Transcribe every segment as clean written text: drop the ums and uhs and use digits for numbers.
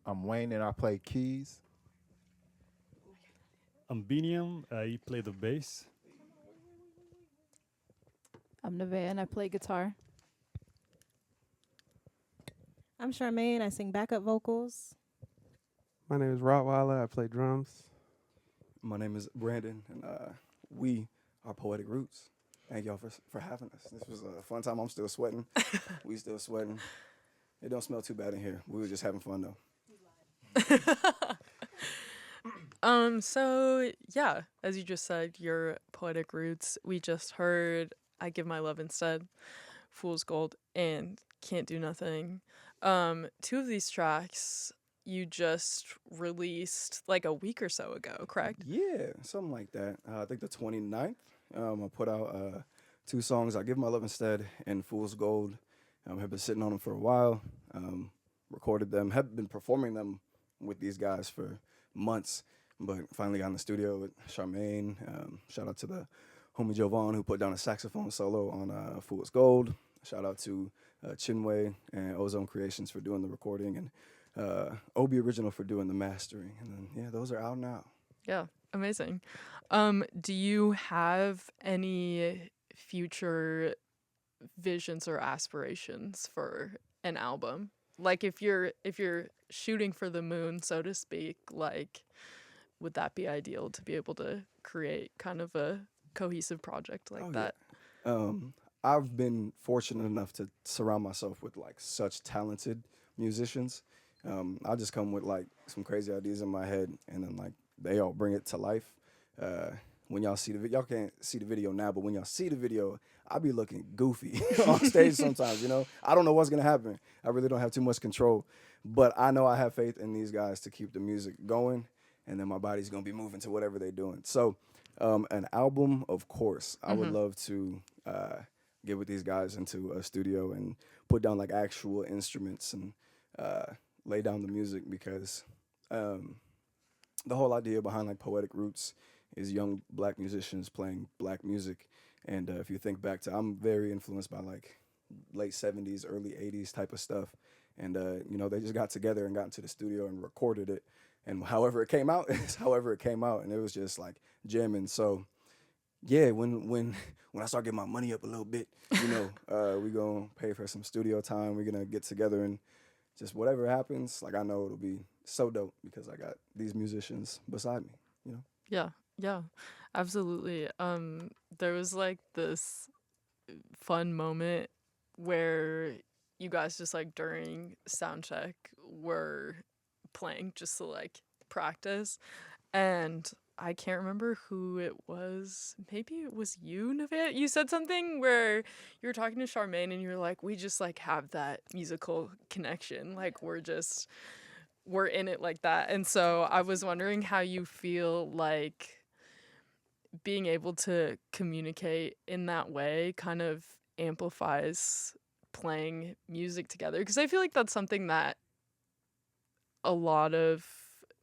I'm Wayne and I play keys. I'm Biniam. I play the bass. I'm Nevaeh and I play guitar. I'm Charmaine. I sing backup vocals. My name is Rottweiler. I play drums. My name is Brandon, and we are Poetic Roots. Thank y'all for having us. This was a fun time. I'm still sweating. We still sweating. It don't smell too bad in here. We were just having fun though. So yeah, as you just said, your Poetic Roots. We just heard I Give My Love Instead, Fool's Gold, and Can't Do Nothing. Two of these tracks you just released like a week or so ago, correct? Yeah, something like that. I think the 29th. I put out two songs, I Give My Love Instead and Fool's Gold. Have been sitting on them for a while. Recorded them, have been performing them with these guys for months, but finally got in the studio with Charmaine. Shout out to the homie Jovan who put down a saxophone solo on Fool's Gold. Shout out to Chinwei and Ozone Creations for doing the recording, and Obi Original for doing the mastering. And then, yeah, those are out now. Yeah, amazing. Do you have any future visions or aspirations for an album? Like if you're shooting for the moon, so to speak, like would that be ideal to be able to create kind of a cohesive project like that? Yeah. I've been fortunate enough to surround myself with like such talented musicians. I just come with like some crazy ideas in my head, and then like they all bring it to life. When y'all see the video, y'all can't see the video now, but when y'all see the video, I be looking goofy on stage sometimes, you know? I don't know what's gonna happen. I really don't have too much control, but I know I have faith in these guys to keep the music going, and then my body's gonna be moving to whatever they're doing. So, an album, of course, I would love to get with these guys into a studio and put down like actual instruments and lay down the music, because the whole idea behind like Poetic Roots is young black musicians playing black music. And if you think back to, I'm very influenced by like late 70s, early 80s type of stuff. And, you know, they just got together and got into the studio and recorded it. And however it came out, is however it came out. And it was just like jamming. So, yeah, when I start getting my money up a little bit, you know, we going to pay for some studio time. We're going to get together and just whatever happens, like I know it'll be so dope because I got these musicians beside me, you know? Yeah, absolutely. There was like this fun moment where you guys just like during sound check were playing just to like practice, and I can't remember who it was. Maybe it was you, Nevaeh. You said something where you were talking to Charmaine and you were like, we just like have that musical connection. Like we're in it like that. And so I was wondering how you feel like being able to communicate in that way kind of amplifies playing music together. Because I feel like that's something that a lot of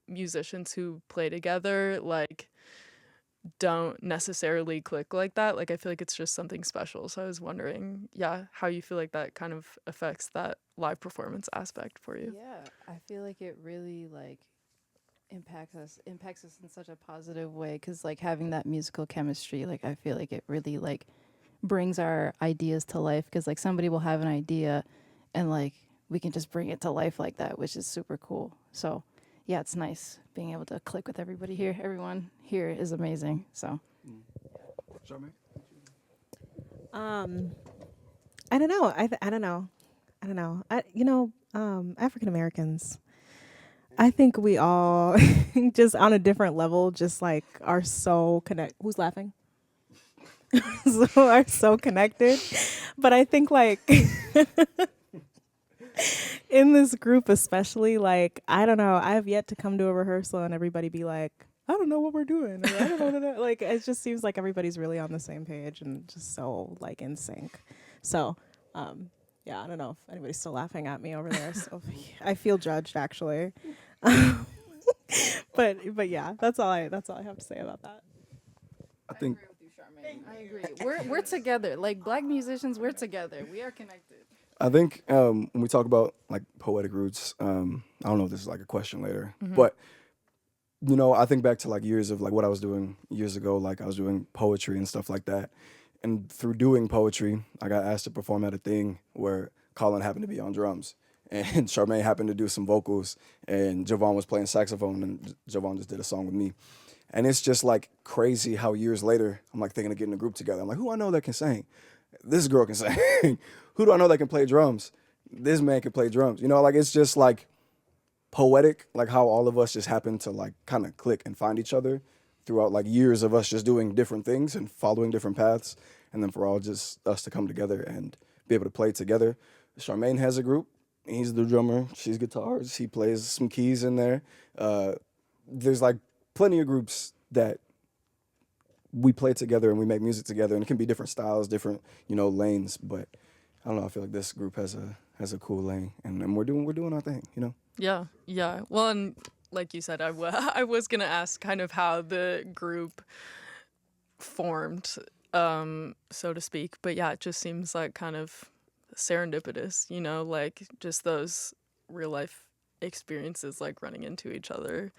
musicians who play together like don't necessarily click like that. Like I feel like it's just something special. So I was wondering, yeah, how you feel like that kind of affects that live performance aspect for you. Yeah, I feel like it really like impacts us in such a positive way, because like having that musical chemistry, like I feel like it really like brings our ideas to life, because like somebody will have an idea and like we can just bring it to life like that, which is super cool. So yeah, it's nice being able to click with everybody here. Everyone here is amazing. So Charmaine? I don't know. I don't know. African Americans, I think we all just on a different level just like are so connect. Who's laughing? So are so connected. But I think like in this group especially, like I don't know, I have yet to come to a rehearsal and everybody be like, I don't know what we're doing. Or, I don't know. Like it just seems like everybody's really on the same page and just so like in sync. So yeah, I don't know if anybody's still laughing at me over there. So I feel judged actually. But yeah, that's all I have to say about that. I think I agree. We're together. Like black musicians, we're together. We are connected. I think when we talk about like poetic roots, I don't know if this is like a question later, Mhm. but you know, I think back to like years of like what I was doing years ago. Like I was doing poetry and stuff like that, and through doing poetry, I got asked to perform at a thing where Colin happened to be on drums, and Charmaine happened to do some vocals, and Javon was playing saxophone, and Javon just did a song with me. And it's just like crazy how years later I'm like thinking of getting a group together. I'm like, who I know that can sing? This girl can sing. Who do I know that can play drums? This man can play drums. You know, like it's just like poetic, like how all of us just happen to like kind of click and find each other throughout like years of us just doing different things and following different paths. And then for all just us to come together and be able to play together. Charmaine has a group. He's the drummer. She's guitars. He plays some keys in there. There's like plenty of groups that we play together and we make music together, and it can be different styles, different, you know, lanes. But I don't know. I feel like this group has a cool lane, and we're doing our thing, you know. Yeah, yeah. Well, and like you said, I was gonna ask kind of how the group formed, so to speak. But yeah, it just seems like kind of serendipitous, you know, like just those real life experiences, like running into each other,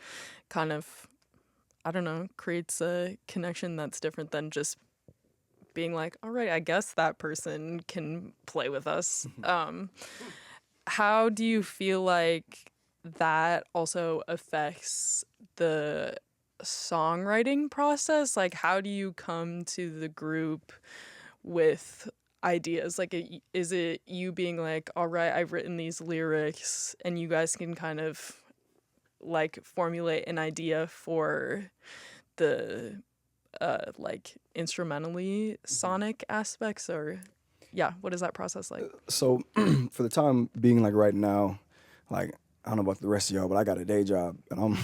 kind of, I don't know, creates a connection that's different than just being like, all right, I guess that person can play with us. How do you feel like that also affects the songwriting process? Like, how do you come to the group with ideas? Like, is it you being like, all right, I've written these lyrics, and you guys can kind of like formulate an idea for the like instrumentally sonic aspects, or yeah, what is that process like? So for the time being, like right now, like I don't know about the rest of y'all, but I got a day job and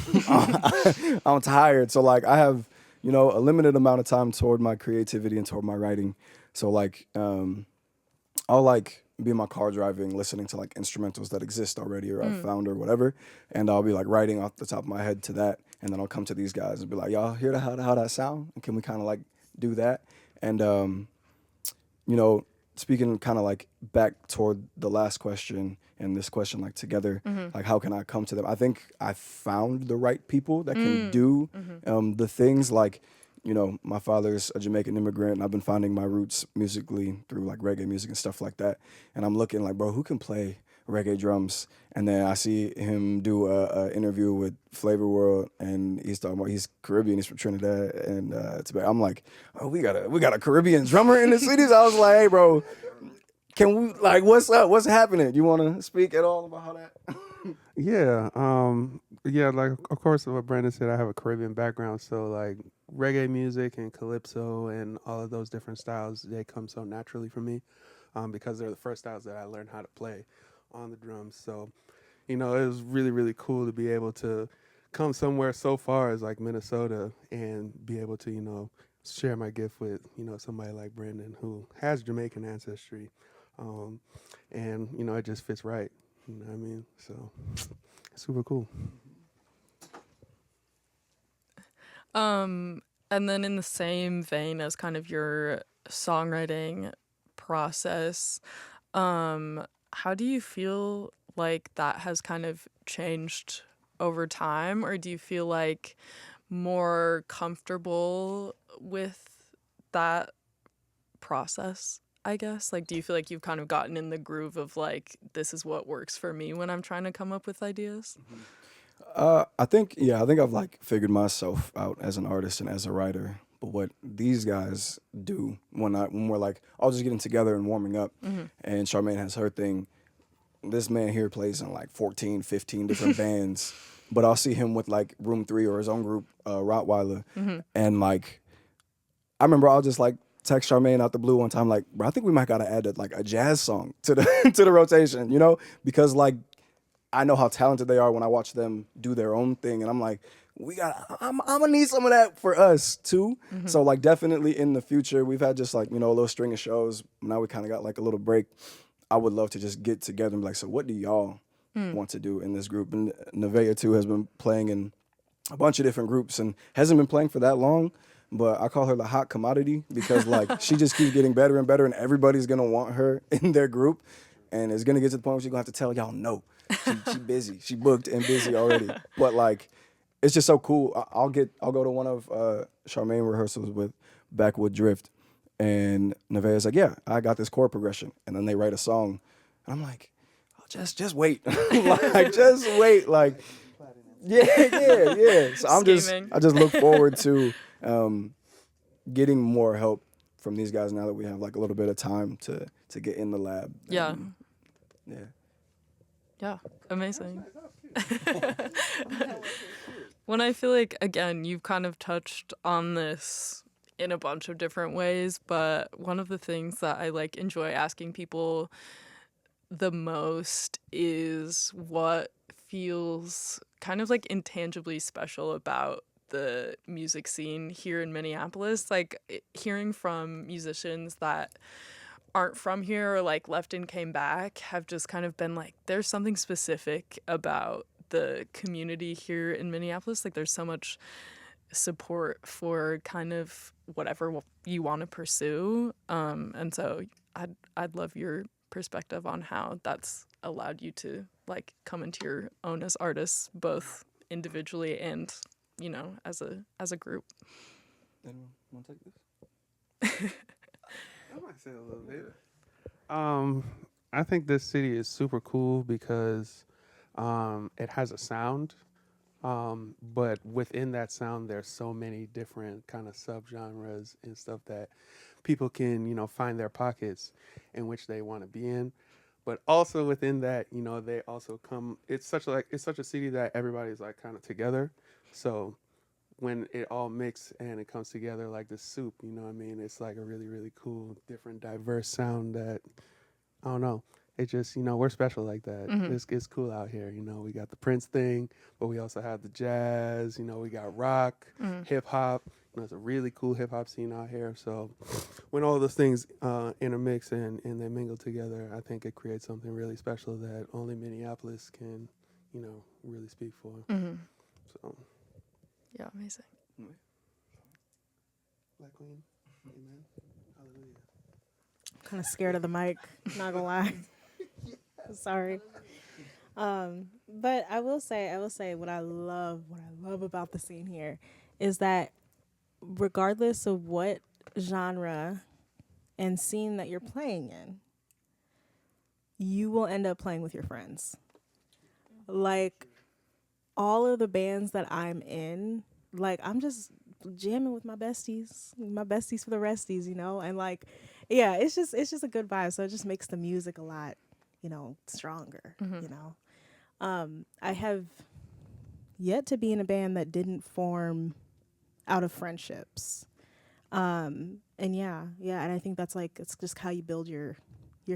I'm tired. So like I have, you know, a limited amount of time toward my creativity and toward my writing. So like I'll like be in my car driving, listening to like instrumentals that exist already or I've found or whatever, and I'll be like writing off the top of my head to that, and then I'll come to these guys and be like, y'all hear how that sound? And can we kind of like do that? And you know, speaking kind of like back toward the last question and this question, like together, like how can I come to them? I think I found the right people that can do the things. Like, you know, my father's a Jamaican immigrant, and I've been finding my roots musically through like reggae music and stuff like that. And I'm looking like, bro, who can play reggae drums? And then I see him do a interview with Flavor World, and he's talking about he's Caribbean, he's from Trinidad and Tobago. I'm like, oh, we got a Caribbean drummer in the cities. I was like, hey, bro, can we like what's up? What's happening? You want to speak at all about how that? Yeah, like of course what Brandon said, I have a Caribbean background, so like reggae music and calypso and all of those different styles, they come so naturally for me, because they're the first styles that I learned how to play on the drums. So, you know, it was really, really cool to be able to come somewhere so far as like Minnesota and be able to, you know, share my gift with, you know, somebody like Brandon who has Jamaican ancestry. And, you know, it just fits right. You know what I mean? So, super cool. And then in the same vein as kind of your songwriting process, how do you feel like that has kind of changed over time? Or do you feel like more comfortable with that process, I guess? Like, do you feel like you've kind of gotten in the groove of like, this is what works for me when I'm trying to come up with ideas? I think I've like figured myself out as an artist and as a writer. But what these guys do when we're like all just getting together and warming up, and Charmaine has her thing, this man here plays in like 14, 15 different bands. But I'll see him with like Room 3 or his own group, Rottweiler, and like I remember I'll just like text Charmaine out the blue one time, like, bro, I think we might gotta add like a jazz song to the to the rotation, you know, because like I know how talented they are when I watch them do their own thing, and I'm like, I'm gonna need some of that for us too. So like definitely in the future, we've had just like, you know, a little string of shows. Now we kind of got like a little break. I would love to just get together and be like, so what do y'all want to do in this group? And Nevaeh too has been playing in a bunch of different groups and hasn't been playing for that long. But I call her the hot commodity because like she just keeps getting better and better, and everybody's gonna want her in their group. and it's gonna get to the point where she's gonna have to tell y'all no. She busy. She booked and busy already. But like, it's just so cool. I'll go to one of Charmaine rehearsals with Backwood Drift, and Nevaeh's like, yeah, I got this chord progression, and then they write a song, and I'm like, oh, just wait, like just wait, like yeah. So Scheming. I just look forward to getting more help from these guys now that we have like a little bit of time to get in the lab. Yeah. Yeah. Yeah, amazing. When I feel like, again, you've kind of touched on this in a bunch of different ways, but one of the things that I like enjoy asking people the most is what feels kind of like intangibly special about the music scene here in Minneapolis. Like hearing from musicians that aren't from here or like left and came back have just kind of been like, there's something specific about the community here in Minneapolis. Like there's so much support for kind of whatever you want to pursue. And so I'd love your perspective on how that's allowed you to like come into your own as artists, both individually and, you know, as a group. Anyone want to take this? I might say a little bit. I think this city is super cool because it has a sound, but within that sound, there's so many different kind of subgenres and stuff that people can, you know, find their pockets in which they want to be in. But also within that, you know, they also come. It's such a city that everybody's like kind of together. So when it all mixes and it comes together like this soup, you know what I mean? It's like a really, really cool, different, diverse sound that, I don't know. It just, you know, we're special like that. Mhm. It's cool out here. You know, we got the Prince thing, but we also have the jazz, you know, we got rock, hip hop. You know, it's a really cool hip hop scene out here. So when all those things intermix and they mingle together, I think it creates something really special that only Minneapolis can, you know, really speak for. Mm-hmm. So. Yeah, amazing. Black Queen, amen, hallelujah. Kind of scared of the mic, not gonna lie. Sorry. But I will say what I love about the scene here is that regardless of what genre and scene that you're playing in, you will end up playing with your friends. Like all of the bands that I'm in, like I'm just jamming with my besties for the resties, you know, and like, yeah, it's just a good vibe. So it just makes the music a lot, you know, stronger, you know. I have yet to be in a band that didn't form out of friendships. And yeah, and I think that's like, it's just how you build your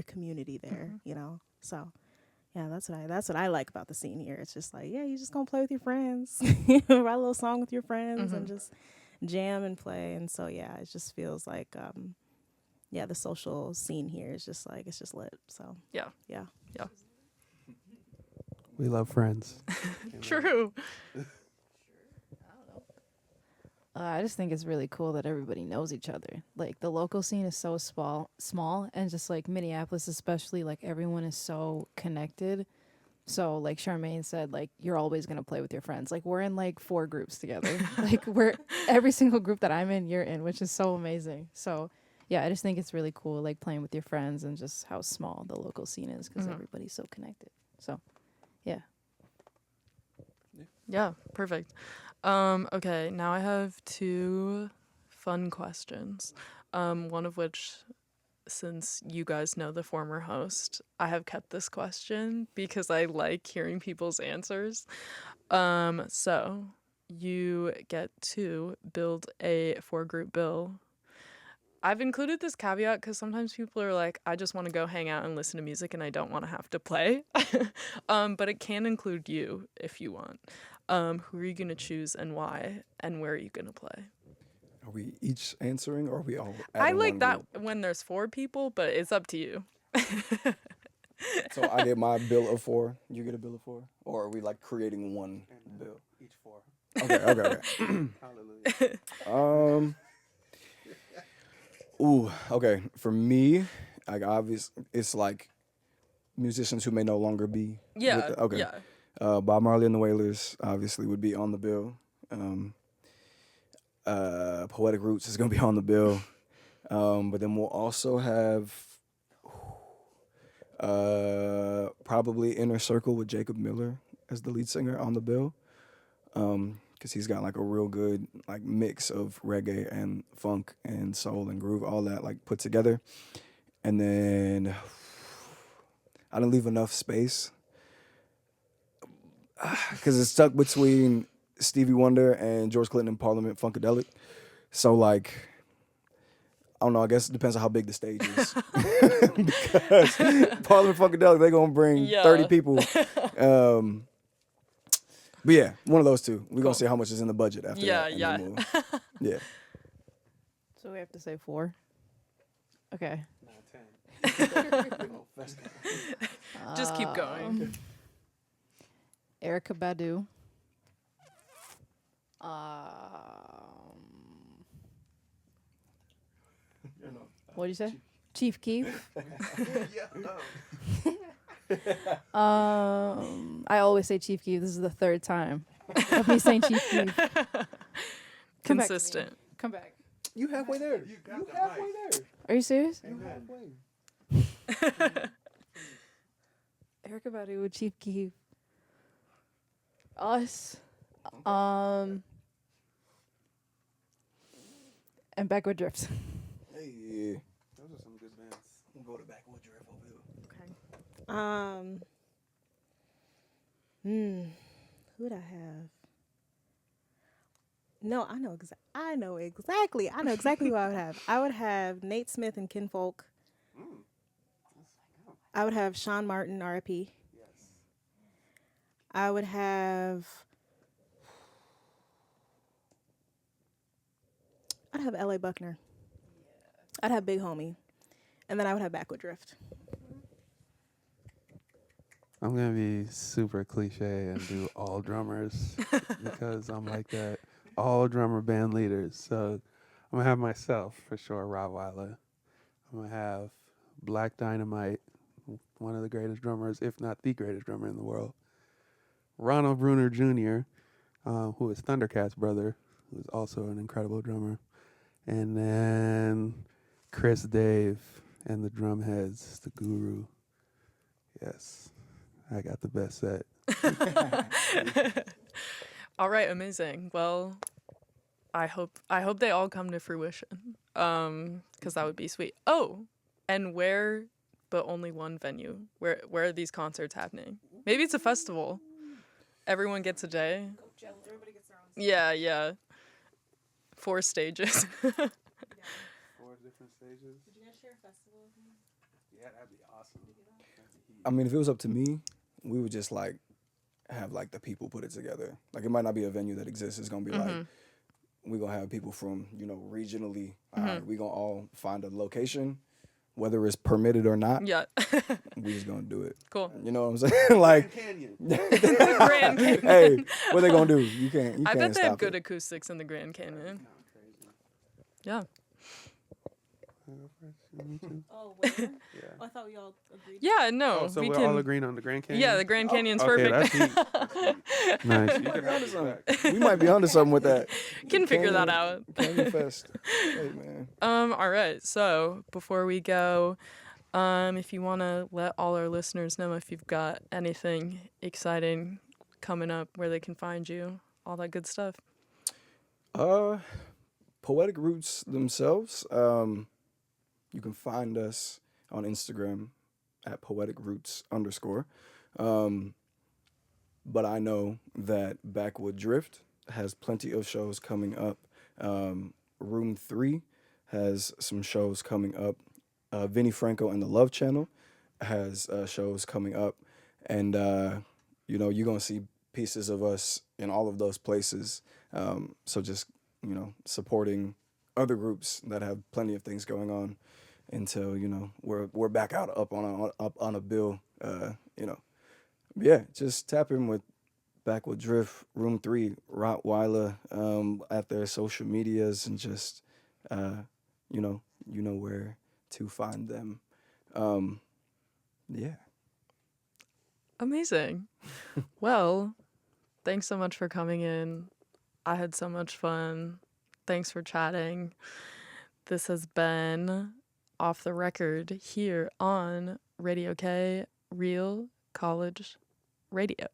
community there, you know. So yeah, that's what I like about the scene here. It's just like, yeah, you just gonna play with your friends, write a little song with your friends, and just jam and play. And so yeah, it just feels like, yeah, the social scene here is just like, it's just lit. So Yeah. yeah. We love friends. True. I just think it's really cool that everybody knows each other. Like the local scene is so small, and just like Minneapolis especially, like everyone is so connected. So like Charmaine said, like you're always gonna play with your friends. Like we're in like 4 groups together. Like we're every single group that I'm in, you're in, which is so amazing. So yeah, I just think it's really cool, like playing with your friends and just how small the local scene is because everybody's so connected. So yeah. Yeah, perfect. Okay, now I have 2 fun questions. One of which, since you guys know the former host, I have kept this question because I like hearing people's answers. So you get to build a 4-group bill. I've included this caveat because sometimes people are like, I just want to go hang out and listen to music and I don't want to have to play. But it can include you if you want. Who are you going to choose and why? And where are you going to play? Are we each answering, or are we all? I like one that group? when there's 4 people, but it's up to you. So I get my bill of 4. You get a bill of 4, or are we like creating one bill? Each 4. Okay. Hallelujah. Ooh, okay. For me, like obvious, it's like musicians who may no longer be. Yeah. Okay. Yeah. Bob Marley and the Wailers obviously would be on the bill. Poetic Roots is gonna be on the bill. But then we'll also have probably Inner Circle with Jacob Miller as the lead singer on the bill. Because he's got like a real good like mix of reggae and funk and soul and groove, all that like put together. And then I didn't leave enough space because it's stuck between Stevie Wonder and George Clinton and Parliament Funkadelic. So like, I don't know, I guess it depends on how big the stage is. Because Parliament Funkadelic, they're gonna bring 30 people. But yeah, one of those two. We're gonna see how much is in the budget after that. Yeah. Yeah. So we have to say 4. Okay. Just keep going. Erykah Badu. What did you say? Chief Keef. I always say Chief Keef. This is the 3rd time of me saying Chief Keef. Come back to me. Consistent. Come back. You halfway there. You halfway there. Are you serious? You halfway. Erykah Badu with Chief Keef. Us. And Backward Drift. Hey. Those are some good bands. We'll go to Backwood Drift over here. Who'd I have? No, I know exactly who I would have. I would have Nate Smith and Ken Folk. I would have Sean Martin, R.I.P. Yes. I would have L.A. Buckner. I'd have Big Homie. And then I would have Backwood Drift. I'm gonna be super cliche and do all drummers because I'm like that. All drummer band leaders. So I'm gonna have myself for sure, Rottweiler. I'm gonna have Black Dynamite, one of the greatest drummers, if not the greatest drummer in the world. Ronald Bruner Jr., who is Thundercat's brother, who is also an incredible drummer. And then Chris Dave and the Drumheads, the Guru. Yes, I got the best set. All right, amazing. Well, I hope they all come to fruition. 'Cause that would be sweet. Oh, and where, but only one venue. Where are these concerts happening? Maybe it's a festival. Everyone gets a day. Everybody gets their own. Yeah. 4 stages. 4 different stages. Would you guys share a festival with me? Yeah, that'd be awesome. I mean, if it was up to me, we would just like have like the people put it together. Like it might not be a venue that exists. It's gonna be like we're gonna have people from, regionally. We're gonna all find a location, whether it's permitted or not. Yeah. We just gonna do it. Cool. You know what I'm saying? Like Canyon. The Grand Canyon. hey, what they gonna do? You can't I bet they have stop good it. acoustics in the Grand Canyon. Yeah. Oh, where? Yeah. Oh, I thought we all agreed. Yeah, no. So we we're can all agreeing on the Grand Canyon? Yeah, the Grand Canyon's Okay, perfect. that's heat. That's heat. Nice. You might can be have onto this something. back. We might be onto something with that. Can figure that out. Canyon Fest. Hey man. All right. So before we go, if you want to let all our listeners know if you've got anything exciting coming up, where they can find you, all that good stuff. Poetic Roots themselves. You can find us on Instagram at poeticroots_. But I know that Backwood Drift has plenty of shows coming up. Room 3 has some shows coming up. Vinnie Franco and the Love Channel has shows coming up. And, you're going to see pieces of us in all of those places. So just, supporting other groups that have plenty of things going on until, we're back out up on a bill, Yeah, just tap in with Backwood Drift, Room 3, Rottweiler, at their social medias, and just, where to find them. Yeah. Amazing. Well, thanks so much for coming in. I had so much fun. Thanks for chatting. This has been Off the Record here on Radio K, Real College Radio.